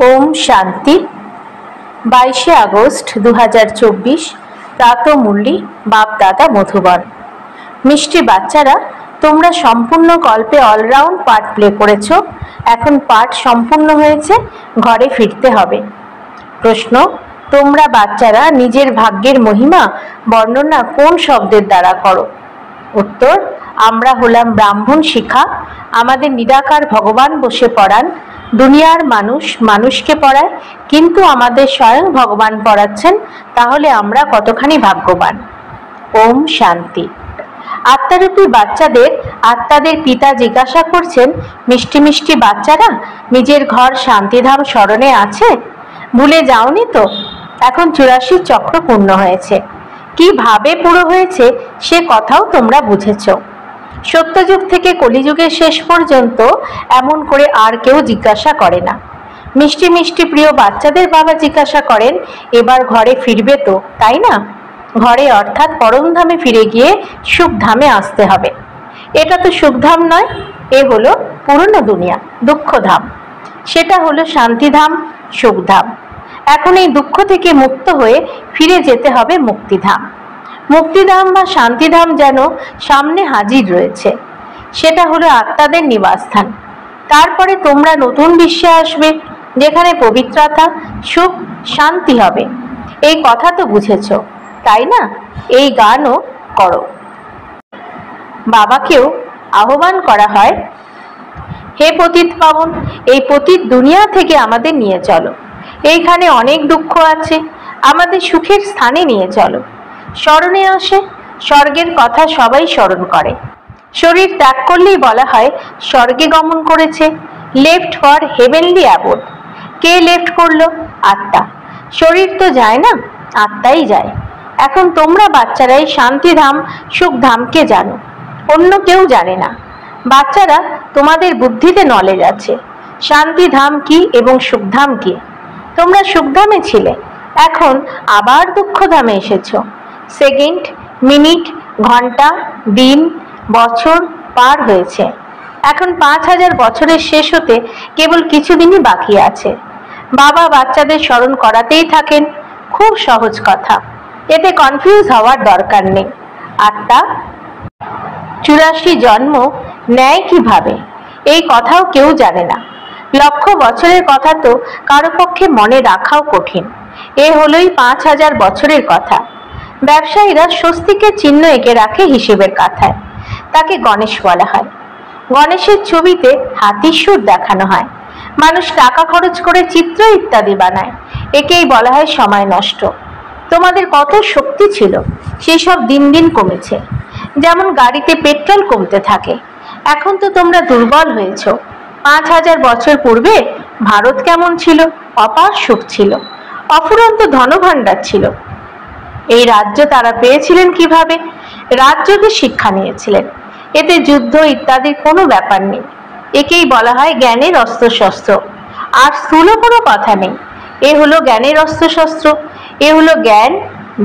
Om Shanti 22 August 2024 প্রাতঃমূল্যি বাপ-দাদা Madhuban. মিষ্টি বাচ্চারা, তোমরা সম্পূর্ণ গল্পে অলরাউন্ড পার্ট প্লে করেছো। এখন পার্ট সম্পূর্ণ হয়েছে, ঘরে ফিরতে হবে। প্রশ্ন: তোমরা বাচ্চারা নিজের ভাগ্যের মহিমা বর্ণনা কোন শব্দের দ্বারা করো? উত্তর: আমরা হলাম ব্রাহ্মণ শিখা। আমাদের নিরাকার ভগবান বসে পড়ান। দুনিয়ার মানুষ মানুষকে পড়ায়, কিন্তু আমাদের স্বয়ং ভগবান পড়াচ্ছেন। তাহলে আমরা কতখানি ভাগ্যবান। ওম শান্তি। আত্মারূপী বাচ্চাদের আত্মাদের পিতা জিজ্ঞাসা করছেন, মিষ্টি মিষ্টি বাচ্চারা, নিজের ঘর শান্তিধাম স্মরণে আছে? ভুলে যাওনি তো? এখন 84 চক্র পূর্ণ হয়েছে। কিভাবে পুরো হয়েছে সে কথাও তোমরা বুঝেছ। সত্যযুগ থেকে কলিযুগের শেষ পর্যন্ত এমন করে আর কেউ জিজ্ঞাসা করে না। মিষ্টি মিষ্টি প্রিয় বাচ্চাদের বাবা জিজ্ঞাসা করেন, এবার ঘরে ফিরবে তো, তাই না? ঘরে অর্থাৎ পরমধামে ফিরে গিয়ে সুখধামে আসতে হবে। এটা তো সুখধাম নয়, এ হলো পুরনো দুনিয়া, দুঃখধাম। সেটা হলো শান্তিধাম, সুখধাম। এখন এই দুঃখ থেকে মুক্ত হয়ে ফিরে যেতে হবে মুক্তিধাম। মুক্তিধাম বা শান্তিধাম যেন সামনে হাজির রয়েছে। সেটা হলো আত্মাদের নিবাসস্থান। তারপরে তোমরা নতুন বিশ্বে আসবে, যেখানে পবিত্রতা, সুখ, শান্তি হবে। এই কথা তো বুঝেছ, তাই না? এই গানও করো। বাবাকেও আহ্বান করা হয়, হে পতিত পাবন, এই পতিত দুনিয়া থেকে আমাদের নিয়ে চলো। এইখানে অনেক দুঃখ আছে, আমাদের সুখের স্থানে নিয়ে চলো। স্মরণে আসে, স্বর্গের কথা সবাই স্মরণ করে। শরীর ত্যাগ করলেই বলা হয় স্বর্গে গমন করেছে, লেফট ফর হেভেনলি অ্যাবোড। কে লেফট করলো? আত্মা। শরীর তো যায় না, আত্মাই যায়। এখন তোমরা বাচ্চারাই শান্তিধাম, সুখধামকে জানো, অন্য কেউ জানে না। বাচ্চারা, তোমাদের বুদ্ধিতে নলেজ আছে শান্তিধাম কি এবং সুখধাম কি। তোমরা সুখধামে ছিলে, এখন আবার দুঃখধামে এসেছো। সেকেন্ড, মিনিট, ঘন্টা, দিন, বছর পার হয়েছে। এখন 5000 বছরের শেষ হতে কেবল কিছুদিনই বাকি আছে। বাবা বাচ্চাদের স্মরণ করাতেই থাকেন। খুব সহজ কথা, এতে কনফিউজ হওয়ার দরকার নেই। আত্মা 84 জন্ম নেয় কিভাবে, এই কথাও কেউ জানে না। লক্ষ বছরের কথা তো কারো পক্ষে মনে রাখাও কঠিন। এ হলোই 5000 বছরের কথা। ব্যবসায়ীরা স্বস্তিকের চিহ্ন এঁকে রাখে হিসেবের কাঁথায়। তাকে গণেশ বলা হয়। গণেশের ছবিতে হাতির সুর দেখানো হয়। মানুষ টাকা খরচ করে চিত্র ইত্যাদি বানায়। একেই বলা হয় সময় নষ্ট। তোমাদের কত শক্তি ছিল, সেই সব দিন দিন কমেছে। যেমন গাড়িতে পেট্রোল কমতে থাকে। এখন তো তোমরা দুর্বল হয়েছ। 5000 বছর পূর্বে ভারত কেমন ছিল? অপার সুখ ছিল, অফুরন্ত ধনভাণ্ডার ছিল। এই রাজ্য তারা পেয়েছিলেন কিভাবে? রাজযোগে শিক্ষা নিয়েছিলেন। এতে যুদ্ধ ইত্যাদির কোনো ব্যাপার নেই। একেই বলা হয় জ্ঞানের অস্ত্রশস্ত্র। আর স্থূল কোনো কথা নেই। এ হলো জ্ঞানের অস্ত্রশস্ত্র। এ হলো জ্ঞান,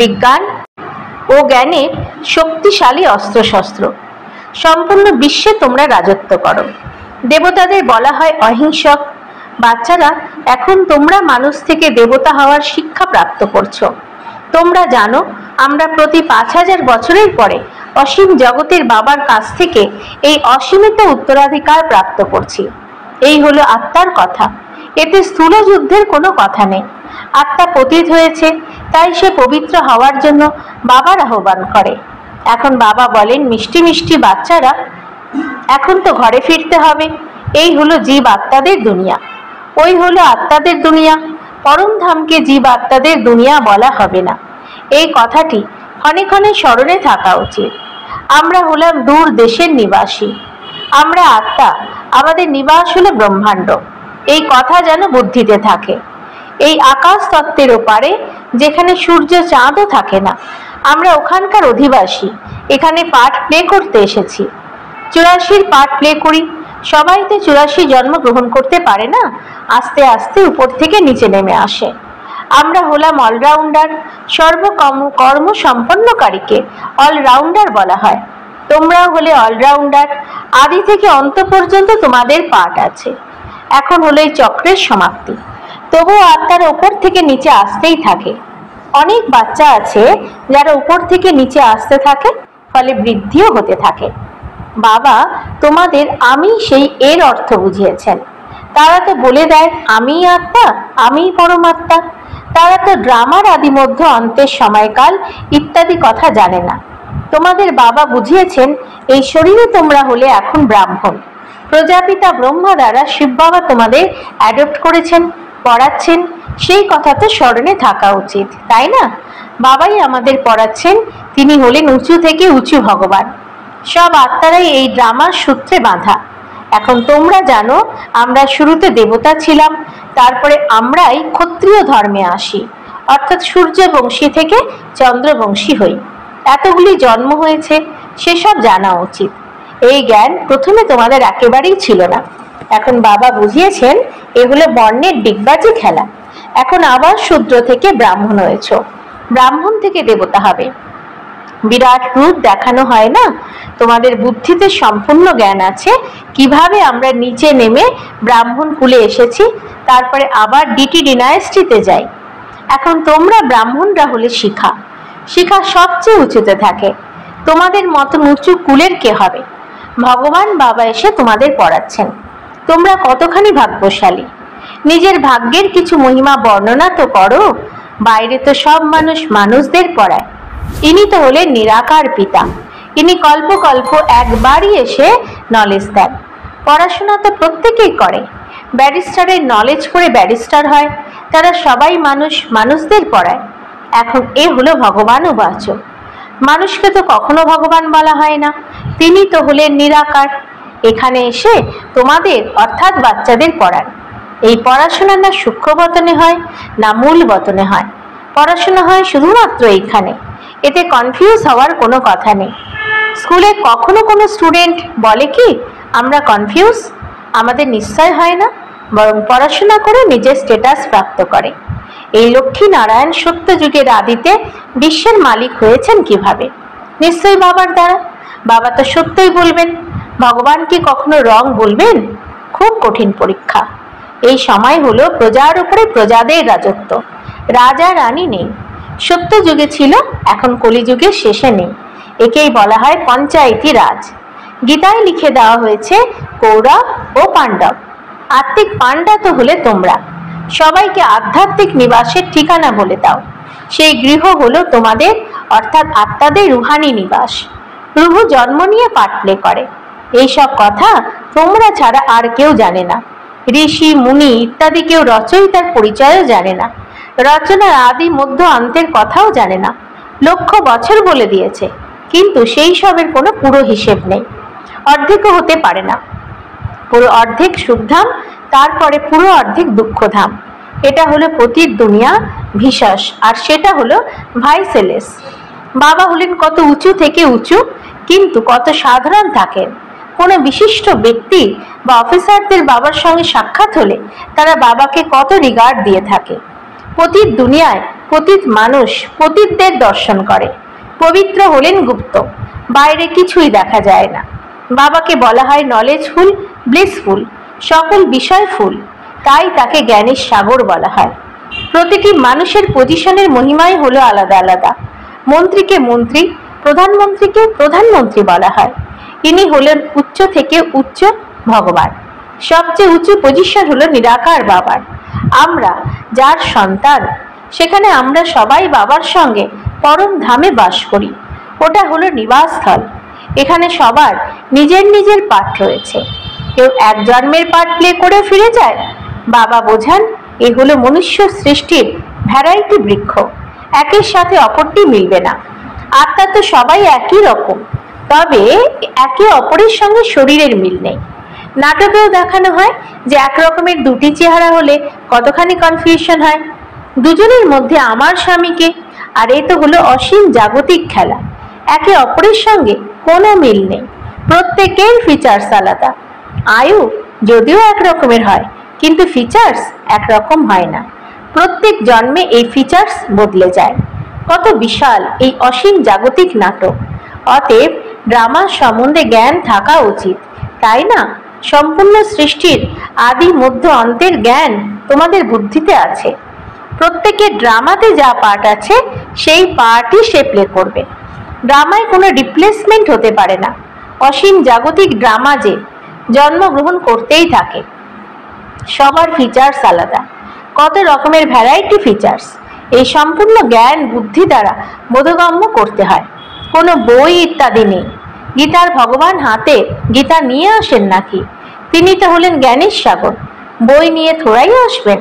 বিজ্ঞান ও জ্ঞানের শক্তিশালী অস্ত্রশস্ত্র। সম্পূর্ণ বিশ্বে তোমরা রাজত্ব করো। দেবতাদের বলা হয় অহিংসক। বাচ্চারা, এখন তোমরা মানুষ থেকে দেবতা হওয়ার শিক্ষা প্রাপ্ত করছো। তোমরা জানো, আমরা প্রতি 5000 বছরের পরে অসীম জগতের বাবার কাছ থেকে এই অসীমিত উত্তরাধিকার প্রাপ্ত করছি। এই হলো আত্মার কথা। এতে স্থূল যুদ্ধের কোনো কথা নেই। আত্মা পতিত হয়েছে, তাই সে পবিত্র হওয়ার জন্য বাবার আহ্বান করে। এখন বাবা বলেন, মিষ্টি মিষ্টি বাচ্চারা, এখন তো ঘরে ফিরতে হবে। এই হলো জীব আত্মাদের দুনিয়া, ওই হলো আত্মাদের দুনিয়া। পরমধামকে জীব আত্মাদের দুনিয়া বলা হবে না। এই কথাটি ক্ষণে ক্ষণে স্মরণে থাকা উচিত। আমরা হলাম দূর দেশের নিবাসী। আমরা আত্মা, আমাদের নিবাস হলো ব্রহ্মাণ্ড। এই কথা যেন বুদ্ধিতে থাকে। এই আকাশ তত্ত্বের ওপারে, যেখানে সূর্য চাঁদও থাকে না, আমরা ওখানকার অধিবাসী। এখানে পাঠ প্লে করতে এসেছি। 84 পাঠ প্লে করি। সবাই তো 84 জন্ম গ্রহণ করতে পারে না, আস্তে আস্তে উপর থেকে নিচে নেমে আসে। আমরা হলাম অলরাউন্ডার। সর্বকর্ম সম্পন্নকারীকে অলরাউন্ডার বলা হয়। তোমরাও হলে অলরাউন্ডার। আদি থেকে অন্ত পর্যন্ত তোমাদের পাঠ আছে। এখন হলো এই চক্রের সমাপ্তি। তবুও আত্মারা উপর থেকে নিচে আসতেই থাকে। অনেক বাচ্চা আছে যারা উপর থেকে নিচে আসতে থাকে, ফলে বৃদ্ধিও হতে থাকে। বাবা তোমাদের আমি সেই এর অর্থ বুঝিয়েছেন। তারা তো বলে দেয় আমি আত্মা, আমি পরমাত্মা। তারা তো ড্রামার আদি মধ্য অন্তের সময়কাল ইত্যাদি কথা জানে না। তোমাদের বাবা বুঝিয়েছেন এই শরীরে তোমরা হলে এখন ব্রাহ্মণ। প্রজাপিতা ব্রহ্মা দ্বারা শিব বাবা তোমাদের অ্যাডপ্ট করেছেন, পড়াচ্ছেন, সেই কথা তো স্মরণে থাকা উচিত, তাই না? বাবাই আমাদের পড়াচ্ছেন, তিনি হলেন উঁচু থেকে উঁচু ভগবান। সব আত্মারাই এই ড্রামার সূত্রে বাঁধা। এখন তোমরা জানো আমরা শুরুতে দেবতা ছিলাম, তারপরে আমরাই ক্ষত্রিয় ধর্মে আসি, অর্থাৎ সূর্যবংশী থেকে চন্দ্রবংশী হই। এতগুলি জন্ম হয়েছে, সেসব জানা উচিত। এই জ্ঞান প্রথমে তোমাদের একেবারেই ছিল না। এখন বাবা বুঝিয়েছেন এ হলো বর্ণের ডিগবাজি খেলা। এখন আবার শূদ্র থেকে ব্রাহ্মণ হয়েছ, ব্রাহ্মণ থেকে দেবতা হবে। বিরাট রূপ দেখানো হয় না? তোমাদের বুদ্ধিতে সম্পূর্ণ জ্ঞান আছে কিভাবে আমরা নিচে নেমে ব্রাহ্মণ কুলে এসেছি, তারপরে আবার ডিটি ডিনাইস্টিতে যাই। এখন তোমরা ব্রাহ্মণরা হলে শিখা, শিখা সবচেয়ে উঁচুতে থাকে। তোমাদের মতন উঁচু কুলের কে হবে? ভগবান বাবা এসে তোমাদের পড়াচ্ছেন। তোমরা কতখানি ভাগ্যশালী। নিজের ভাগ্যের কিছু মহিমা বর্ণনা তো করো। বাইরে তো সব মানুষ মানুষদের পড়ায়। ইনি তো হলেন নিরাকার পিতা। ইনি কল্প কল্প একবারই এসে নলেজ দেন। পড়াশোনা তো প্রত্যেকেই করে। ব্যারিস্টারের নলেজ করে ব্যারিস্টার হয়। তারা সবাই মানুষ মানুষদের পড়ায়। এখন এ হলো ভগবান উবাচ। মানুষকে তো কখনো ভগবান বলা হয় না, তিনি তো হলেন নিরাকার। এখানে এসে তোমাদের অর্থাৎ বাচ্চাদের পড়ান। এই পড়াশোনা না সূক্ষ্ম বতনে হয় না মূল বতনে হয়। পড়াশোনা হয় শুধুমাত্র এইখানে। এতে কনফিউজ হওয়ার কোনো কথা নেই। স্কুলে কখনো কোনো স্টুডেন্ট বলে কি আমরা কনফিউজ? আমাদের নিশ্চয় হয় না, বরং পড়াশোনা করে নিজের স্ট্যাটাস প্রাপ্ত করে। এই লক্ষ্মী নারায়ণ সত্য যুগের আদিতে বিশ্বের মালিক হয়েছেন কিভাবে? নিশ্চয়ই বাবার দ্বারা। বাবা তো সত্যই বলবেন। ভগবান কি কখনো রং বলবেন? খুব কঠিন পরীক্ষা। এই সময় হলো প্রজার উপরে প্রজাদের রাজত্ব। রাজা রানী নেই। সত্য যুগে ছিল, এখন কলিযুগের শেষে নেই। একেই বলা হয় পঞ্চায়েতি রাজ। গীতায় লিখে দেওয়া হয়েছে কৌরব ও পাণ্ডব। আত্মিক পাণ্ডা তো হলে তোমরা। সবাইকে আধ্যাত্মিক নিবাসের ঠিকানা বলে দাও। সেই গৃহ হলো তোমাদের অর্থাৎ আত্মাদের রুহানি নিবাস। রুহু জন্ম নিয়ে পাঠ প্লে করে। এইসব কথা তোমরা ছাড়া আর কেউ জানে না। ঋষি মুনি ইত্যাদি কেউ রচয়িতার পরিচয়ও জানে না। রচনার আদি মধ্য অন্তের কথাও জানে না। লক্ষ বছর বলে দিয়েছে, কিন্তু সেই সবের কোনো পুরো হিসেব নেই। অর্ধেকও হতে পারে না। পুরো অর্ধেক সুখধাম, তারপরে পুরো অর্ধেক দুঃখধাম। এটা হলো পতির দুনিয়া ভিসাস, আর সেটা হলো ভাইসেলেস। বাবা হলেন কত উঁচু থেকে উঁচু, কিন্তু কত সাধারণ থাকেন। কোনো বিশিষ্ট ব্যক্তি বা অফিসারদের বাবার সঙ্গে সাক্ষাৎ হলে তারা বাবাকে কত রিগার্ড দিয়ে থাকে। পতিত দুনিয়ায় পতিত মানুষ পতিতদের দর্শন করে। পবিত্র হলেন গুপ্ত, বাইরে কিছুই দেখা যায় না। বাবাকে বলা হয় নলেজফুল, ব্লিসফুল, সকল বিষয়ফুল, তাই তাকে জ্ঞানের সাগর বলা হয়। প্রতিটি মানুষের পজিশনের মহিমাই হলো আলাদা আলাদা। মন্ত্রীকে মন্ত্রী, প্রধানমন্ত্রীকে প্রধানমন্ত্রী বলা হয়। ইনি হলেন উচ্চ থেকে উচ্চ ভগবান। সবচেয়ে উঁচু পজিশন হলো নিরাকার বাবার। আমরা যার সন্তান, সেখানে আমরা সবাই বাবার সঙ্গে পরম ধামে বাস করি। ওটা হলো নিবাসস্থল। এখানে সবার নিজের নিজের পাঠ রয়েছে। কেউ এক জন্মের পাঠ প্লে করে ফিরে যায়। বাবা বোঝান এ হলো মনুষ্য সৃষ্টির ভ্যারাইটি বৃক্ষ। একের সাথে অপরটি মিলবে না। আত্মা তো সবাই একই রকম, তবে একে অপরের সঙ্গে শরীরের মিল নেই। নাটকেও দেখানো হয় যে এক রকমের দুটি চেহারা হলে কতখানি কনফিউশন হয়। দুজনের মধ্যে আমার স্বামীকে, আর এ তো হলো অসীম জাগতিক খেলা। একে অপরের সঙ্গে কোনো মিল নেই। প্রত্যেকের ফিচার্স আলাদা। আয়ু যদিও এক রকমের হয়, কিন্তু ফিচার্স একরকম হয় না। প্রত্যেক জন্মে এই ফিচার্স বদলে যায়। কত বিশাল এই অসীম জাগতিক নাটক। অতএব ড্রামা সম্বন্ধে জ্ঞান থাকা উচিত, তাই না? সম্পূর্ণ সৃষ্টির আদি মধ্য অন্তের জ্ঞান তোমাদের বুদ্ধিতে আছে। প্রত্যেকের ড্রামাতে যা পার্ট আছে সেই পার্টই সে প্লে করবে। ড্রামায় কোনো রিপ্লেসমেন্ট হতে পারে না। অসীম জাগতিক ড্রামা যে জন্মগ্রহণ করতেই থাকে। সবার ফিচার্স আলাদা, কত রকমের ভ্যারাইটি ফিচার্স। এই সম্পূর্ণ জ্ঞান বুদ্ধি দ্বারা বোধগম্য করতে হয়। কোনো বই ইত্যাদি নেই। গীতার ভগবান হাতে গীতা নিয়ে আসেন নাকি? তিনি তো হলেন জ্ঞানের সাগর। বই নিয়ে থোড়াই আসবেন।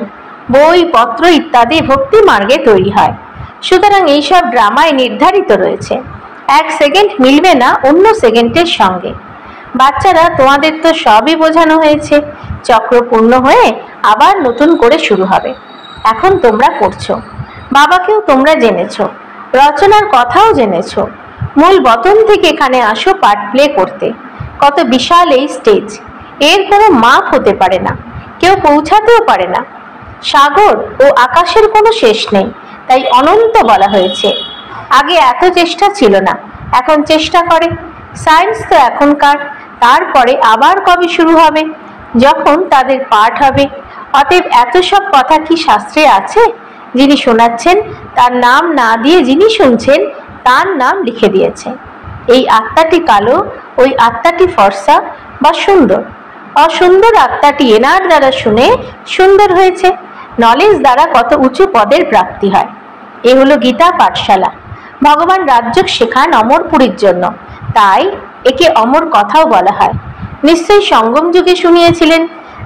বই পত্র ইত্যাদি ভক্তি মার্গে তৈরি হয়। সুতরাং এইসব ড্রামায় নির্ধারিত রয়েছে। এক সেকেন্ড মিলবে না অন্য সেকেন্ডের সঙ্গে। বাচ্চারা, তোমাদের তো সবই বোঝানো হয়েছে। চক্র পূর্ণ হয়ে আবার নতুন করে শুরু হবে। এখন তোমরা করছো। বাবাকেও তোমরা জেনেছ, রচনার কথাও জেনেছ। মূল বতন থেকে এখানে আসো পার্ট প্লে করতে। কত বিশাল এই স্টেজ! এর কোনো মাপ হতে পারে না, কেউ পৌঁছাতেও পারে না। সাগর ও আকাশের কোনো শেষ নেই, তাই অনন্ত বলা হয়েছে। আগে এত চেষ্টা ছিল না, এখন চেষ্টা করে। সায়েন্স তো এখনকার, তারপরে আবার কবে শুরু হবে? যখন তাদের পাঠ হবে। অতএব এত সব কথা কি শাস্ত্রে আছে? যিনি শোনাচ্ছেন তার নাম না দিয়ে যিনি শুনছেন তার নাম লিখে দিয়েছে। এই আত্মাটি কালো, ওই আত্মাটি ফর্সা বা সুন্দর। অসুন্দর আত্মাটি এনার দ্বারা শুনে সুন্দর হয়েছে। নলেজ দ্বারা কত উঁচু পদের প্রাপ্তি হয়। এ হলো গীতা পাঠশালা। ভগবান রাজযোগ শেখান অমরপুরীর জন্য, তাই একে অমর কথাও বলা হয়। নিশ্চয়ই সঙ্গম যুগে শুনিয়েছিলেন।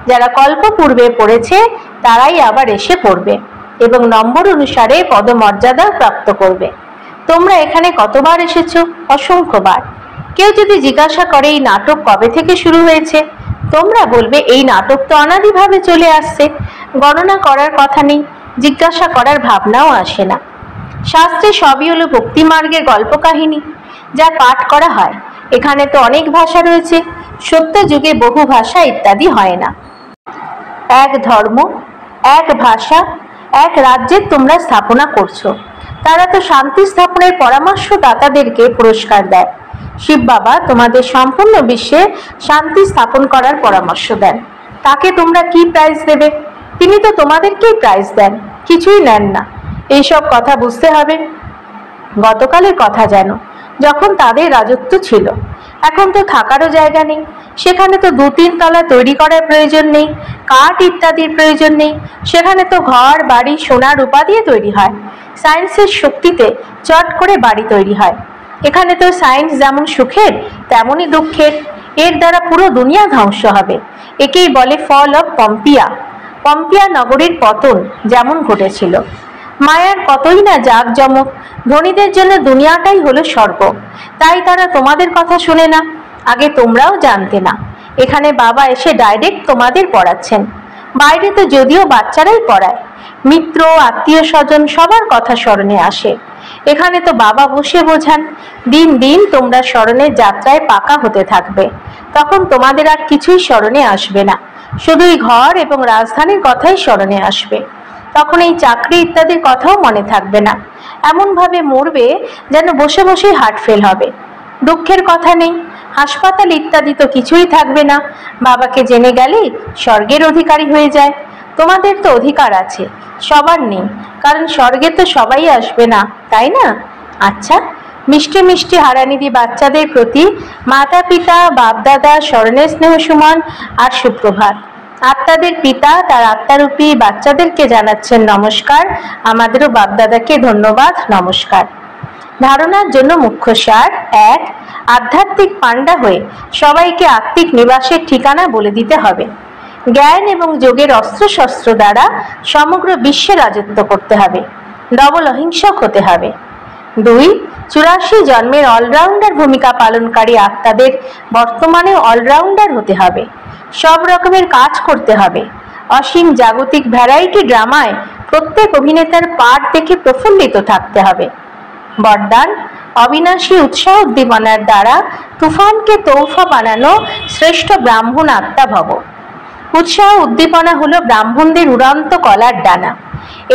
যারা কল্প পূর্বে পড়েছে তারাই আবার এসে পড়বে এবং নম্বর অনুসারে পদমর্যাদা প্রাপ্ত করবে। তোমরা এখানে কতবার এসেছো? অসংখ্যবার। কেউ যদি জিজ্ঞাসা করে এই নাটক কবে থেকে শুরু হয়েছে, তোমরা বলবে এই নাটক তো অনাদিভাবে চলে আসছে। গণনা করার কথা নেই, জিজ্ঞাসা করার ভাবনাও আসে না। শাস্ত্রে সবই হলো ভক্তি মার্গের গল্প কাহিনী, যা পাঠ করা হয়। এখানে তো অনেক ভাষা রয়েছে। সত্য যুগে বহু ভাষা ইত্যাদি হয় না। এক ধর্ম, এক ভাষা, এক রাজ্যের তোমরা স্থাপনা করছো। তারা তো শান্তি স্থাপনের পরামর্শ দাতাদেরকে পুরস্কার দেয়। শিব বাবা তোমাদের সম্পূর্ণ বিশ্বে শান্তি স্থাপন করার পরামর্শ দেন। তাকে তোমরা কি প্রাইজ দেবে? তিনি তো তোমাদেরকেই প্রাইজ দেন, কিছুই নেন না। এইসব কথা বুঝতে হবে। গতকালের কথা যেন, যখন তাদের রাজত্ব ছিল। এখন তো থাকারও জায়গা নেই। সেখানে তো 2-3 তলা তৈরি করার প্রয়োজন নেই, কাঠ ইত্যাদির প্রয়োজন নেই। সেখানে তো ঘর বাড়ি সোনা রূপা দিয়ে তৈরি হয়। সায়েন্সের শক্তিতে চট করে বাড়ি তৈরি হয়। এখানে তো সায়েন্স যেমন সুখের তেমনই দুঃখের। এর দ্বারা পুরো দুনিয়া ধ্বংস হবে। একেই বলে ফল অফ পম্পিয়া। পম্পিয়া নগরীর পতন যেমন ঘটেছিল। মায়ার কতই না জাঁকজমক। ধনীদের জন্য দুনিয়াটাই হলো স্বর্গ, তাই তারা তোমাদের কথা শুনে না। আগে তোমরাও জানতে না। এখানে বাবা এসে ডাইরেক্ট তোমাদের পড়াচ্ছেন। বাইরে তো যদিও বাচ্চারাই পড়ায়, মিত্র আত্মীয় স্বজন সবার কথা স্মরণে আসে। এখানে তো বাবা বসে বোঝান। দিন দিন তোমরা স্মরণের যাত্রায় পাকা হতে থাকবে। তখন তোমাদের আর কিছুই স্মরণে আসবে না, শুধুই ঘর এবং রাজধানীর কথাই স্মরণে আসবে। তখন এই চাকরি ইত্যাদির কথাও মনে থাকবে না। এমন ভাবে মরবে যেন বসে বসেই হার্ট ফেল হবে। দুঃখের কথা নেই, হাসপাতাল ইত্যাদি তো কিছুই থাকবে না। বাবাকে জেনে গেলে স্বর্গের অধিকারী হয়ে যায়। তোমাদের তো অধিকার আছে, সবার নেই, কারণ স্বর্গে তো সবাই আসবে না, তাই না? আচ্ছা, মিষ্টি মিষ্টি হারানিধি বাচ্চাদের প্রতি মাতা পিতা বাপদাদা স্মরণের স্নেহ সুমন আর সুপ্রভাত। আত্মাদের পিতা তার আত্মারূপী বাচ্চাদেরকে জানাচ্ছেন নমস্কার। আমাদেরও বাপদাদাকে ধন্যবাদ, নমস্কার। ধারণার জন্য মুখ্য সার: 1. আধ্যাত্মিক পান্ডা হয়ে সবাইকে আত্মিক নিবাসের ঠিকানা বলে দিতে হবে। জ্ঞান এবং যোগের অস্ত্র শস্ত্র দ্বারা সমগ্র বিশ্বে রাজত্ব করতে হবে। ডবল অহিংসক হতে হবে। 2. 84 জন্মের অলরাউন্ডার ভূমিকা পালনকারী আত্মাদের বর্তমানে অলরাউন্ডার হতে হবে। সব রকমের কাজ করতে হবে। অসীম জাগতিক ভ্যারাইটি ড্রামায় প্রত্যেক অভিনেতার পাঠ দেখে প্রফুল্লিত থাকতে হবে। বরদান: অবিনাশী উৎসাহ উদ্দীপনার দ্বারা তুফানকে তৌফা বানানো শ্রেষ্ঠ ব্রাহ্মণ আত্মা ভব। উৎসাহ উদ্দীপনা হলো ব্রাহ্মণদের উড়ন্ত কলার ডানা।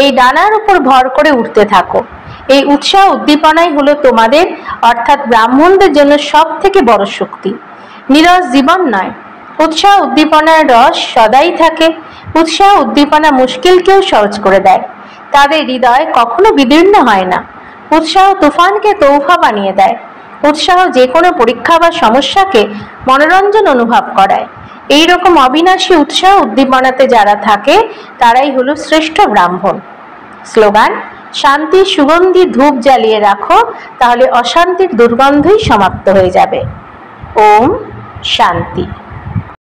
এই ডানার উপর ভর করে উঠতে থাকো। এই উৎসাহ উদ্দীপনাই হলো তোমাদের অর্থাৎ ব্রাহ্মণদের জন্য সব থেকে বড় শক্তি। নীরস জীবন নয়, উৎসাহ উদ্দীপনার রস সদাই থাকে। উৎসাহ উদ্দীপনা মুশকিলকেও সহজ করে দেয়। তাদের হৃদয় কখনো বিদীর্ণ হয় না। উৎসাহ তুফানকে তৌফা বানিয়ে দেয়। উৎসাহ যে কোনো পরীক্ষা বা সমস্যাকে মনোরঞ্জন অনুভব করায়। এইরকম অবিনাশী উৎসাহ উদ্দীপনাতে যারা থাকে তারাই হলো শ্রেষ্ঠ ব্রাহ্মণ। স্লোগান: শান্তির সুগন্ধি ধূপ জ্বালিয়ে রাখো, তাহলে অশান্তির দুর্গন্ধই সমাপ্ত হয়ে যাবে। ওম শান্তি।